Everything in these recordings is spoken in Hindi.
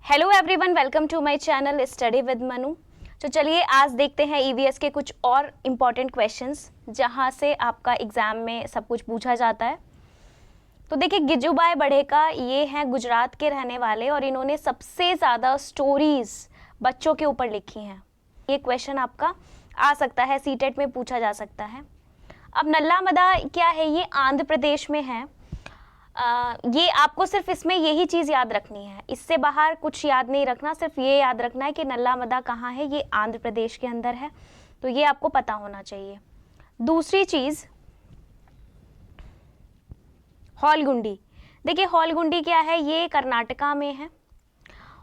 Hello everyone, welcome to my channel study with Manu. तो चलिए आज देखते हैं ईवीएस के कुछ और इम्पॉर्टेंट क्वेश्चंस जहां से आपका एग्ज़ाम में सब कुछ पूछा जाता है। तो देखिए, गिजुभाई बड़ेका ये हैं गुजरात के रहने वाले और इन्होंने सबसे ज़्यादा स्टोरीज़ बच्चों के ऊपर लिखी हैं। ये क्वेश्चन आपका आ सकता है, सीटेट में पूछा जा सकता है। अब नल्ला मदा क्या है, ये आंध्र प्रदेश में है। ये आपको सिर्फ इसमें यही चीज़ याद रखनी है, इससे बाहर कुछ याद नहीं रखना, सिर्फ ये याद रखना है कि नल्ला मदा कहाँ है, ये आंध्र प्रदेश के अंदर है। तो ये आपको पता होना चाहिए। दूसरी चीज़, हॉलगुंडी। देखिए, हॉलगुंडी क्या है, ये कर्नाटका में है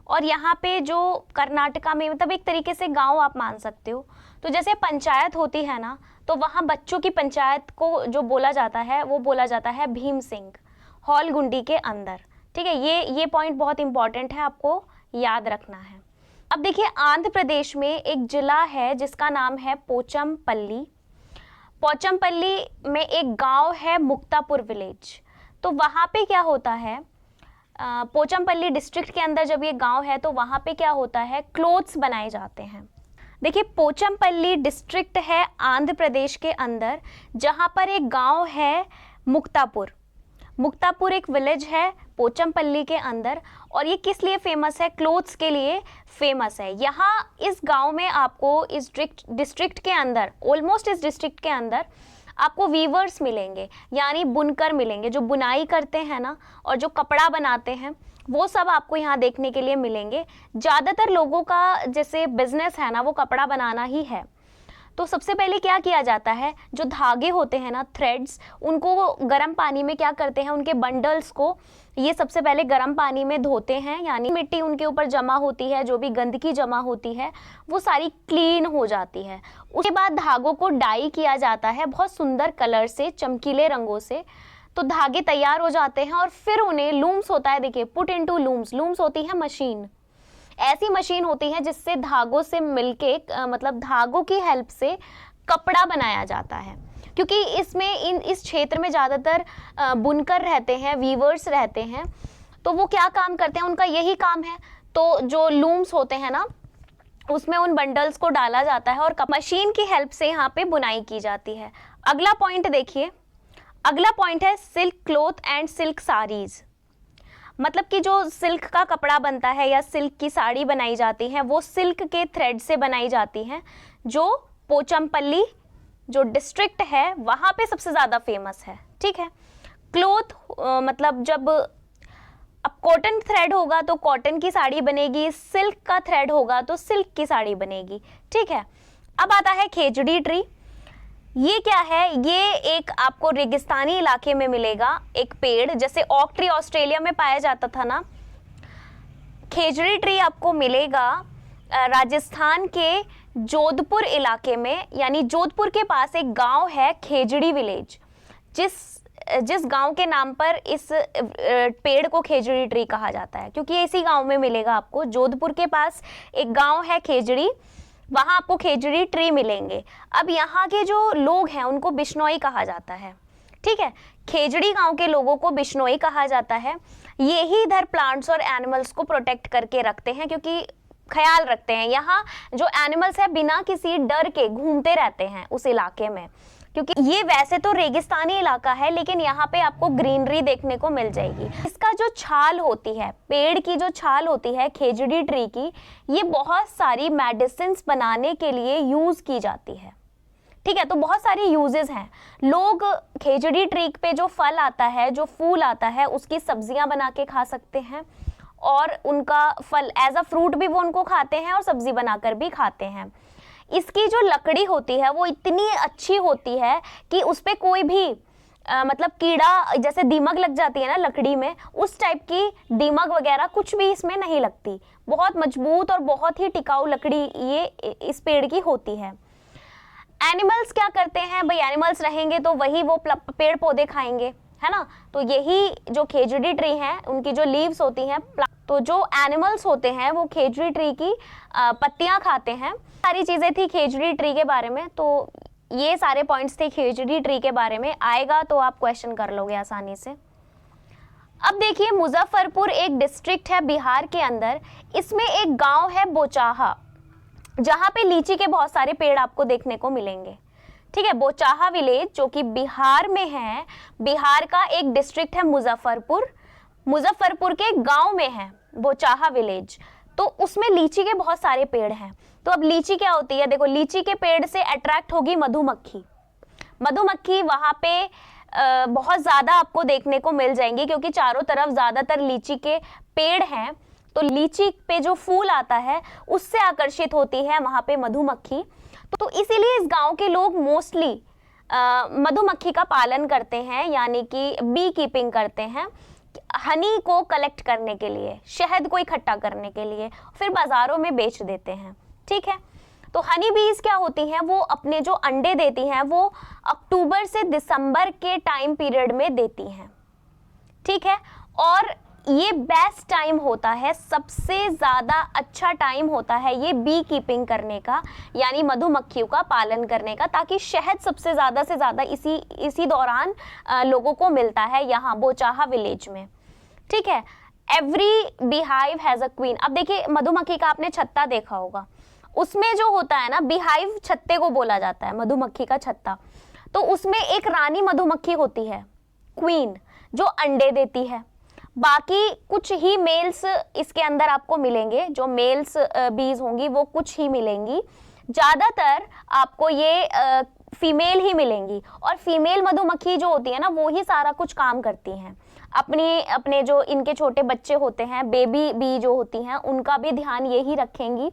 और यहाँ पे जो कर्नाटका में मतलब एक तरीके से गांव आप मान सकते हो। तो जैसे पंचायत होती है ना, तो वहाँ बच्चों की पंचायत को जो बोला जाता है वो बोला जाता है भीम सिंह, हॉलगुंडी के अंदर। ठीक है, ये पॉइंट बहुत इंपॉर्टेंट है, आपको याद रखना है। अब देखिए, आंध्र प्रदेश में एक जिला है जिसका नाम है पोचमपल्ली। पोचमपल्ली में एक गांव है मुक्तापुर विलेज। तो वहाँ पे क्या होता है, पोचमपल्ली डिस्ट्रिक्ट के अंदर जब ये गांव है तो वहाँ पे क्या होता है, क्लोथ्स बनाए जाते हैं। देखिए, पोचमपल्ली डिस्ट्रिक्ट है आंध्र प्रदेश के अंदर, जहाँ पर एक गांव है मुक्तापुर। मुक्तापुर एक विलेज है पोचमपल्ली के अंदर और ये किस लिए फेमस है, क्लोथ्स के लिए फेमस है। यहाँ इस गांव में आपको इस डिस्ट्रिक्ट के अंदर, ऑलमोस्ट इस डिस्ट्रिक्ट के अंदर आपको वीवर्स मिलेंगे, यानी बुनकर मिलेंगे, जो बुनाई करते हैं ना और जो कपड़ा बनाते हैं, वो सब आपको यहाँ देखने के लिए मिलेंगे। ज़्यादातर लोगों का जैसे बिजनेस है ना, वो कपड़ा बनाना ही है। तो सबसे पहले क्या किया जाता है, जो धागे होते हैं ना, थ्रेड्स, उनको गर्म पानी में क्या करते हैं, उनके बंडल्स को ये सबसे पहले गर्म पानी में धोते हैं, यानी मिट्टी उनके ऊपर जमा होती है, जो भी गंदगी जमा होती है वो सारी क्लीन हो जाती है। उसके बाद धागों को डाई किया जाता है बहुत सुंदर कलर से, चमकीले रंगों से। तो धागे तैयार हो जाते हैं और फिर उन्हें लूम्स होता है, देखिए, पुट इनटू लूम्स। लूम्स होती है मशीन, ऐसी मशीन होती है जिससे धागों से मिलके मतलब धागों की हेल्प से कपड़ा बनाया जाता है। क्योंकि इसमें इस क्षेत्र में ज़्यादातर बुनकर रहते हैं, वीवर्स रहते हैं, तो वो क्या काम करते हैं, उनका यही काम है। तो जो लूम्स होते हैं ना, उसमें उन बंडल्स को डाला जाता है और मशीन की हेल्प से यहाँ पे बुनाई की जाती है। अगला पॉइंट देखिए, अगला पॉइंट है silk cloth and silk saris. मतलब कि जो सिल्क का कपड़ा बनता है या सिल्क की साड़ी बनाई जाती है, वो सिल्क के थ्रेड से बनाई जाती हैं, जो पोचमपल्ली जो डिस्ट्रिक्ट है वहाँ पे सबसे ज़्यादा फेमस है। ठीक है, क्लॉथ मतलब जब अब कॉटन थ्रेड होगा तो कॉटन की साड़ी बनेगी, सिल्क का थ्रेड होगा तो सिल्क की साड़ी बनेगी। ठीक है, अब आता है खेजड़ी ट्री। ये क्या है, ये एक आपको रेगिस्तानी इलाके में मिलेगा एक पेड़, जैसे ओक ट्री ऑस्ट्रेलिया में पाया जाता था ना, खेजड़ी ट्री आपको मिलेगा राजस्थान के जोधपुर इलाके में, यानी जोधपुर के पास एक गांव है खेजड़ी विलेज, जिस गांव के नाम पर इस पेड़ को खेजड़ी ट्री कहा जाता है, क्योंकि इसी गांव में मिलेगा आपको। जोधपुर के पास एक गांव है खेजड़ी, वहाँ आपको खेजड़ी ट्री मिलेंगे। अब यहाँ के जो लोग हैं उनको बिश्नोई कहा जाता है। ठीक है, खेजड़ी गांव के लोगों को बिश्नोई कहा जाता है। ये ही इधर प्लांट्स और एनिमल्स को प्रोटेक्ट करके रखते हैं, क्योंकि ख्याल रखते हैं, यहाँ जो एनिमल्स है बिना किसी डर के घूमते रहते हैं उस इलाके में, क्योंकि ये वैसे तो रेगिस्तानी इलाका है लेकिन यहाँ पे आपको ग्रीनरी देखने को मिल जाएगी। इसका जो छाल होती है, पेड़ की जो छाल होती है खेजड़ी ट्री की, ये बहुत सारी मेडिसिन्स बनाने के लिए यूज़ की जाती है। ठीक है, तो बहुत सारे यूजेस हैं। लोग खेजड़ी ट्री पे जो फल आता है, जो फूल आता है, उसकी सब्जियां बना के खा सकते हैं और उनका फल एज अ फ्रूट भी वो उनको खाते हैं और सब्जी बनाकर भी खाते हैं। इसकी जो लकड़ी होती है वो इतनी अच्छी होती है कि उस पर कोई भी मतलब कीड़ा, जैसे दीमक लग जाती है ना लकड़ी में, उस टाइप की दीमक वगैरह कुछ भी इसमें नहीं लगती। बहुत मजबूत और बहुत ही टिकाऊ लकड़ी ये इस पेड़ की होती है। एनिमल्स क्या करते हैं भाई, एनिमल्स रहेंगे तो वही वो पेड़ पौधे खाएंगे, है ना। तो यही जो खेजड़ी ट्री है, उनकी जो लीव्स होती हैं, तो जो एनिमल्स होते हैं वो खेजड़ी ट्री की पत्तियां खाते हैं। सारी चीज़ें थी खेजड़ी ट्री के बारे में, तो ये सारे पॉइंट्स थे खेजड़ी ट्री के बारे में। आएगा तो आप क्वेश्चन कर लोगे आसानी से। अब देखिए मुजफ्फरपुर एक डिस्ट्रिक्ट है बिहार के अंदर, इसमें एक गांव है बोचाहा, जहां पे लीची के बहुत सारे पेड़ आपको देखने को मिलेंगे। ठीक है, बोचाहा विलेज जो कि बिहार में है, बिहार का एक डिस्ट्रिक्ट है मुजफ्फरपुर, मुजफ्फरपुर के गांव में है बोचाहा विलेज, तो उसमें लीची के बहुत सारे पेड़ हैं। तो अब लीची क्या होती है, देखो लीची के पेड़ से अट्रैक्ट होगी मधुमक्खी, मधुमक्खी वहां पे बहुत ज्यादा आपको देखने को मिल जाएंगी, क्योंकि चारों तरफ ज्यादातर लीची के पेड़ हैं, तो लीची पे जो फूल आता है उससे आकर्षित होती है वहां पे मधुमक्खी। तो इसीलिए इस गांव के लोग मोस्टली मधुमक्खी का पालन करते हैं, यानी कि बी कीपिंग करते हैं, हनी को कलेक्ट करने के लिए, शहद को इकट्ठा करने के लिए, फिर बाजारों में बेच देते हैं। ठीक है, तो हनी बीज क्या होती हैं, वो अपने जो अंडे देती हैं वो अक्टूबर से दिसंबर के टाइम पीरियड में देती हैं। ठीक है, और ये बेस्ट टाइम होता है, सबसे ज़्यादा अच्छा टाइम होता है ये बी कीपिंग करने का, यानी मधुमक्खियों का पालन करने का, ताकि शहद सबसे ज़्यादा से ज़्यादा इसी दौरान लोगों को मिलता है यहाँ बोचाहा विलेज में। ठीक है, every beehive has a queen. अब देखिए मधुमक्खी का आपने छत्ता देखा होगा, उसमें जो होता है ना, बीहाइव छत्ते को बोला जाता है, मधुमक्खी का छत्ता, तो उसमें एक रानी मधुमक्खी होती है, क्वीन, जो अंडे देती है। बाकी कुछ ही मेल्स इसके अंदर आपको मिलेंगे, जो मेल्स बीज होंगी वो कुछ ही मिलेंगी, ज़्यादातर आपको ये फीमेल ही मिलेंगी। और फीमेल मधुमक्खी जो होती है ना, वो ही सारा कुछ काम करती हैं, अपने जो इनके छोटे बच्चे होते हैं, बेबी बी जो होती हैं, उनका भी ध्यान यही रखेंगी,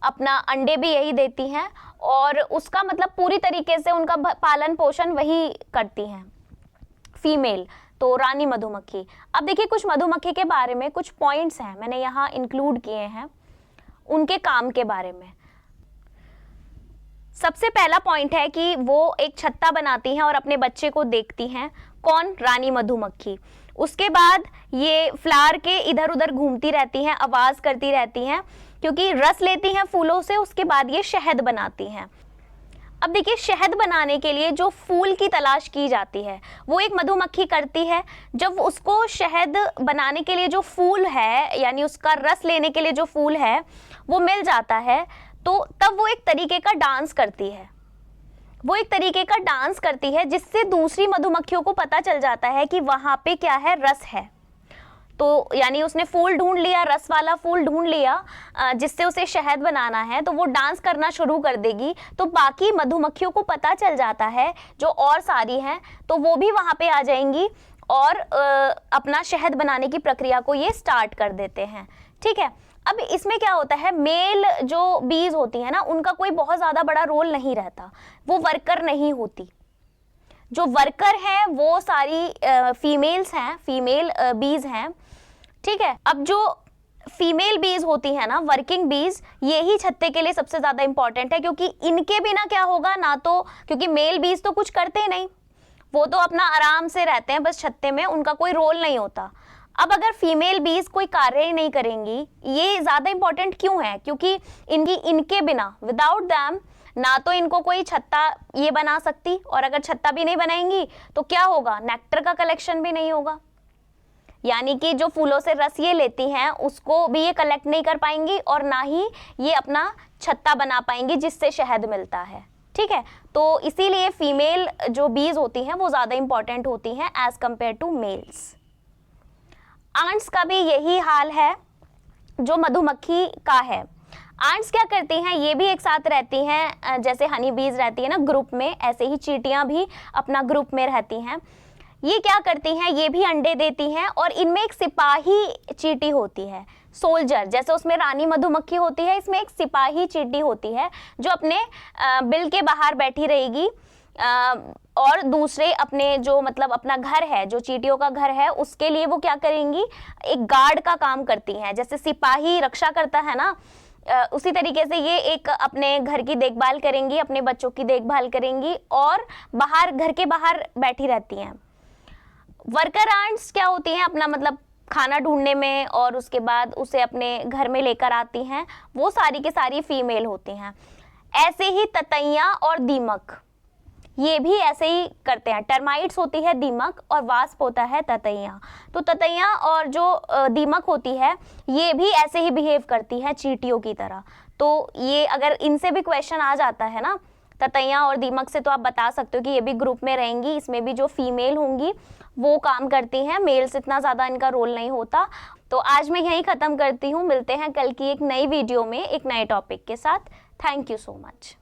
अपना अंडे भी यही देती हैं, और उसका मतलब पूरी तरीके से उनका पालन पोषण वही करती हैं फीमेल, तो रानी मधुमक्खी। अब देखिए कुछ मधुमक्खी के बारे में कुछ पॉइंट्स हैं, मैंने यहाँ इंक्लूड किए हैं उनके काम के बारे में। सबसे पहला पॉइंट है कि वो एक छत्ता बनाती हैं और अपने बच्चे को देखती हैं, कौन, रानी मधुमक्खी। उसके बाद ये फ्लावर के इधर उधर घूमती रहती हैं, आवाज़ करती रहती हैं, क्योंकि रस लेती हैं फूलों से, उसके बाद ये शहद बनाती हैं। अब देखिए शहद बनाने के लिए जो फूल की तलाश की जाती है वो एक मधुमक्खी करती है। जब उसको शहद बनाने के लिए जो फूल है, यानी उसका रस लेने के लिए जो फूल है वो मिल जाता है, तो तब वो एक तरीके का डांस करती है, वो एक तरीके का डांस करती है, जिससे दूसरी मधुमक्खियों को पता चल जाता है कि वहाँ पे क्या है, रस है। तो यानी उसने फूल ढूंढ लिया, रस वाला फूल ढूंढ लिया, जिससे उसे शहद बनाना है, तो वो डांस करना शुरू कर देगी। तो बाकी मधुमक्खियों को पता चल जाता है, जो और सारी हैं, तो वो भी वहाँ पे आ जाएंगी और अपना शहद बनाने की प्रक्रिया को ये स्टार्ट कर देते हैं। ठीक है, अब इसमें क्या होता है, मेल जो बीज होती है ना, उनका कोई बहुत ज़्यादा बड़ा रोल नहीं रहता, वो वर्कर नहीं होती। जो वर्कर हैं वो सारी फीमेल्स हैं, फीमेल बीज हैं। ठीक है, अब जो फीमेल बीज होती है ना, वर्किंग बीज, ये ही छत्ते के लिए सबसे ज़्यादा इंपॉर्टेंट है, क्योंकि इनके बिना क्या होगा ना, तो क्योंकि मेल बीज तो कुछ करते ही नहीं, वो तो अपना आराम से रहते हैं बस छत्ते में, उनका कोई रोल नहीं होता। अब अगर फीमेल बीज कोई कार्य ही नहीं करेंगी, ये ज़्यादा इंपॉर्टेंट क्यों है, क्योंकि इनके बिना, विदाउट दैम, ना तो इनको कोई छत्ता ये बना सकती, और अगर छत्ता भी नहीं बनाएंगी तो क्या होगा, नेक्टर का कलेक्शन भी नहीं होगा, यानी कि जो फूलों से रस ये लेती हैं उसको भी ये कलेक्ट नहीं कर पाएंगी, और ना ही ये अपना छत्ता बना पाएंगी जिससे शहद मिलता है। ठीक है, तो इसीलिए फीमेल जो बीज होती हैं वो ज़्यादा इंपॉर्टेंट होती हैं as compare to males. Ants का भी यही हाल है जो मधुमक्खी का है। आंट्स क्या करती हैं, ये भी एक साथ रहती हैं, जैसे हनी बीज रहती है ना ग्रुप में, ऐसे ही चींटियां भी अपना ग्रुप में रहती हैं। ये क्या करती हैं, ये भी अंडे देती हैं, और इनमें एक सिपाही चींटी होती है, सोल्जर, जैसे उसमें रानी मधुमक्खी होती है, इसमें एक सिपाही चींटी होती है जो अपने बिल के बाहर बैठी रहेगी, और दूसरे अपने जो मतलब अपना घर है, जो चींटियों का घर है, उसके लिए वो क्या करेंगी, एक गार्ड का काम करती हैं। जैसे सिपाही रक्षा करता है ना, उसी तरीके से ये एक अपने घर की देखभाल करेंगी, अपने बच्चों की देखभाल करेंगी, और बाहर, घर के बाहर बैठी रहती हैं। वर्कर आंट्स क्या होती हैं, अपना मतलब खाना ढूंढने में, और उसके बाद उसे अपने घर में लेकर आती हैं, वो सारी की सारी फीमेल होती हैं। ऐसे ही ततैया और दीमक, ये भी ऐसे ही करते हैं। टर्माइट्स होती है दीमक और वास्प होता है ततैया। तो ततैया और जो दीमक होती है ये भी ऐसे ही बिहेव करती है चींटियों की तरह। तो ये अगर इनसे भी क्वेश्चन आ जाता है ना ततैया और दीमक से, तो आप बता सकते हो कि ये भी ग्रुप में रहेंगी, इसमें भी जो फीमेल होंगी वो काम करती हैं, मेल्स इतना ज़्यादा इनका रोल नहीं होता। तो आज मैं यहीं ख़त्म करती हूँ, मिलते हैं कल की एक नई वीडियो में एक नए टॉपिक के साथ। Thank you so much.